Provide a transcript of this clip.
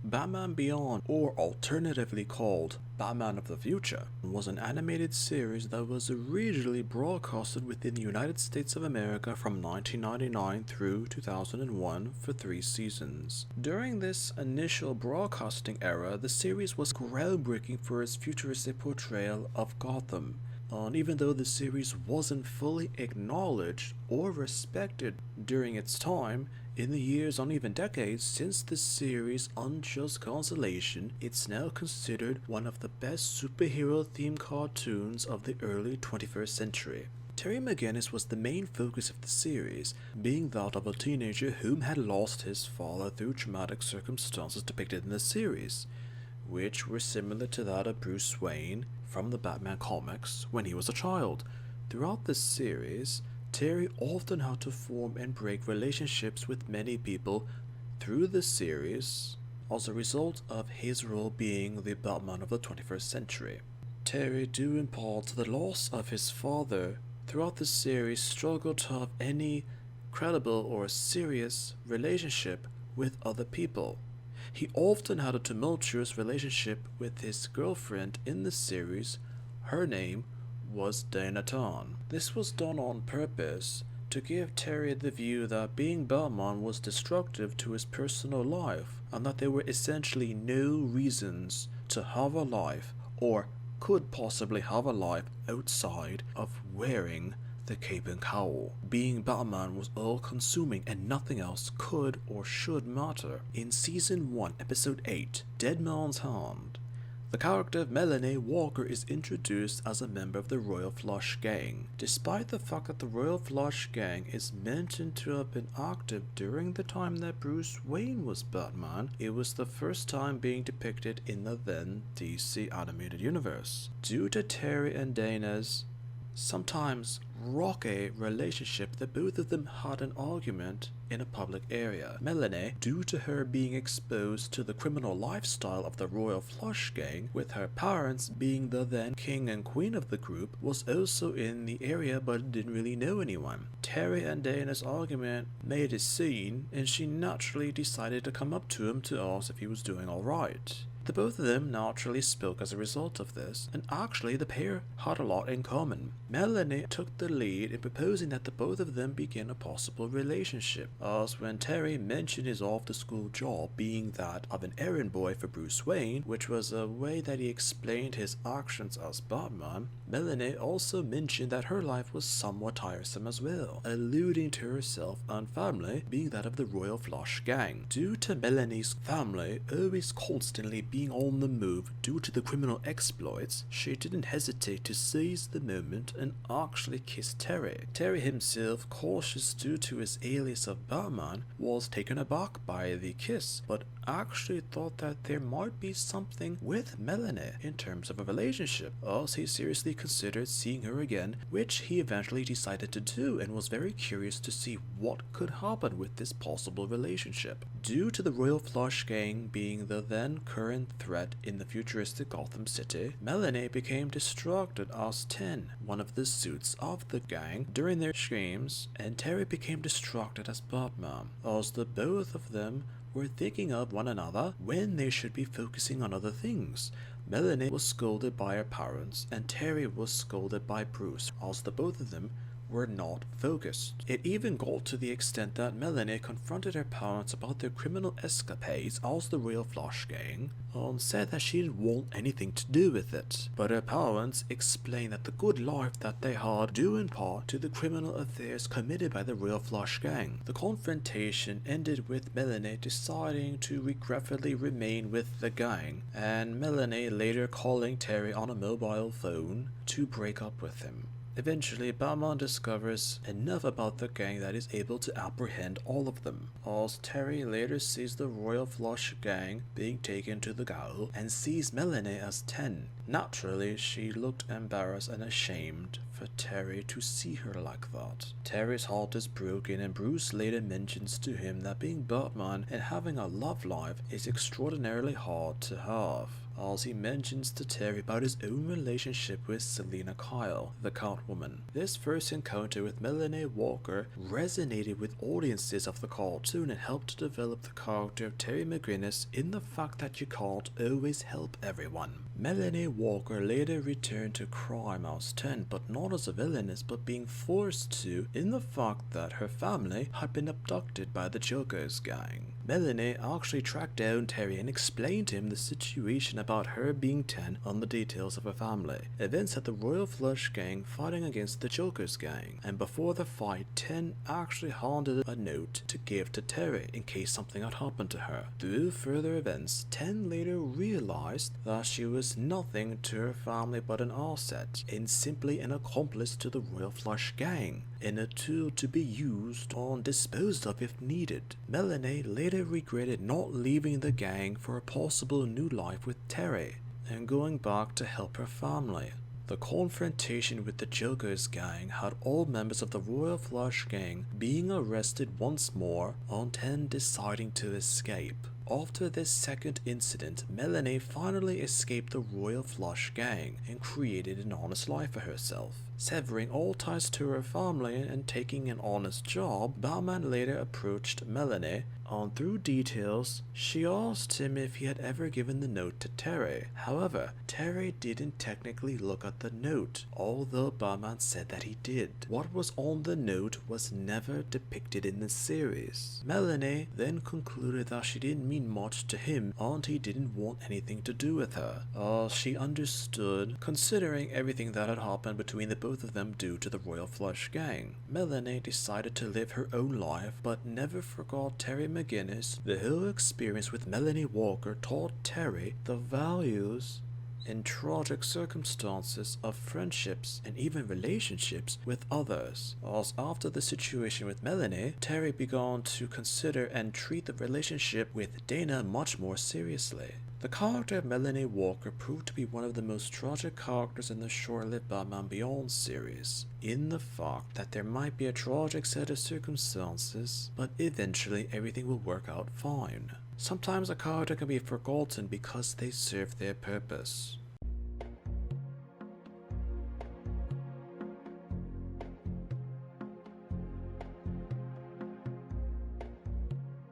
Batman Beyond, or alternatively called Batman of the Future, was an animated series that was originally broadcasted within the United States of America from 1999 through 2001 for 3 seasons. During this initial broadcasting era, the series was groundbreaking for its futuristic portrayal of Gotham. And even though the series wasn't fully acknowledged or respected during its time, in the years or even decades since the series' unjust cancellation, it's now considered one of the best superhero-themed cartoons of the early 21st century. Terry McGinnis was the main focus of the series, being that of a teenager whom had lost his father through traumatic circumstances depicted in the series, which were similar to that of Bruce Wayne from the Batman comics when he was a child. Throughout the series, Terry often had to form and break relationships with many people through the series as a result of his role being the Batman of the 21st century. Terry, due in part to the loss of his father, throughout the series struggled to have any credible or serious relationship with other people. He often had a tumultuous relationship with his girlfriend in the series. Her name was Dana Tarn. This was done on purpose to give Terry the view that being Batman was destructive to his personal life and that there were essentially no reasons to have a life or could possibly have a life outside of wearing the cape and cowl. Being Batman was all-consuming and nothing else could or should matter. In Season 1, Episode 8, Dead Man's Hand, the character of Melanie Walker is introduced as a member of the Royal Flush Gang. Despite the fact that the Royal Flush Gang is mentioned to have been active during the time that Bruce Wayne was Batman, it was the first time being depicted in the then DC animated universe. Due to Terry and Dana's sometimes rocky relationship, the both of them had an argument in a public area. Melanie, due to her being exposed to the criminal lifestyle of the Royal Flush Gang, with her parents being the then king and queen of the group, was also in the area but didn't really know anyone. Terry and Dana's argument made a scene, and she naturally decided to come up to him to ask if he was doing alright. The both of them naturally spoke as a result of this, and actually the pair had a lot in common. Melanie took the lead in proposing that the both of them begin a possible relationship, as when Terry mentioned his off-the-school job being that of an errand boy for Bruce Wayne, which was a way that he explained his actions as Batman, Melanie also mentioned that her life was somewhat tiresome as well, alluding to herself and family being that of the Royal Flush Gang. Due to Melanie's family always constantly being on the move due to the criminal exploits, she didn't hesitate to seize the moment and actually kiss Terry. Terry himself, cautious due to his alias of Batman, was taken aback by the kiss, but actually thought that there might be something with Melanie in terms of a relationship, as he seriously considered seeing her again, which he eventually decided to do, and was very curious to see what could happen with this possible relationship. Due to the Royal Flush Gang being the then current threat in the futuristic Gotham City, Melanie became distracted as 10, one of the suits of the gang, during their schemes, and Terry became distracted as Batman, as the both of them were thinking of one another when they should be focusing on other things. Melanie was scolded by her parents, and Terry was scolded by Bruce, as the both of them were not focused. It even got to the extent that Melanie confronted her parents about their criminal escapades as the Royal Flush Gang, and said that she didn't want anything to do with it. But her parents explained that the good life that they had due in part to the criminal affairs committed by the Royal Flush Gang. The confrontation ended with Melanie deciding to regretfully remain with the gang, and Melanie later calling Terry on a mobile phone to break up with him. Eventually, Batman discovers enough about the gang that is able to apprehend all of them, as Terry later sees the Royal Flush Gang being taken to the gaol and sees Melanie as 10. Naturally, she looked embarrassed and ashamed for Terry to see her like that. Terry's heart is broken, and Bruce later mentions to him that being Batman and having a love life is extraordinarily hard to have. as he mentions to Terry about his own relationship with Selena Kyle, the Catwoman. This first encounter with Melanie Walker resonated with audiences of the cartoon and helped to develop the character of Terry McGinnis in the fact that you can't always help everyone. Melanie Walker later returned to crime as 10, but not as a villainess, but being forced to in the fact that her family had been abducted by the Joker's gang. Melanie actually tracked down Terry and explained to him the situation about her being 10 on the details of her family. Events had the Royal Flush gang fighting against the Joker's gang, and before the fight, 10 actually handed a note to give to Terry in case something had happened to her. Through further events, 10 later realized that she was nothing to her family but an asset, and simply an accomplice to the Royal Flush gang, and a tool to be used or disposed of if needed. Melanie later regretted not leaving the gang for a possible new life with Terry, and going back to help her family. The confrontation with the Joker's gang had all members of the Royal Flush gang being arrested once more, and 10 deciding to escape. After this second incident, Melanie finally escaped the Royal Flush gang and created an honest life for herself. Severing all ties to her family and taking an honest job, Batman later approached Melanie, and through details, she asked him if he had ever given the note to Terry. However, Terry didn't technically look at the note, although Batman said that he did. What was on the note was never depicted in the series. Melanie then concluded that she didn't mean much to him and he didn't want anything to do with her. She understood, considering everything that had happened between the both of them due to the Royal Flush gang. Melanie decided to live her own life, but never forgot Terry McGinnis. The whole experience with Melanie Walker taught Terry the values and tragic circumstances of friendships and even relationships with others. As after the situation with Melanie, Terry began to consider and treat the relationship with Dana much more seriously. The character of Melanie Walker proved to be one of the most tragic characters in the short-lived Batman Beyond series, in the fact that there might be a tragic set of circumstances, but eventually everything will work out fine. Sometimes a character can be forgotten because they serve their purpose.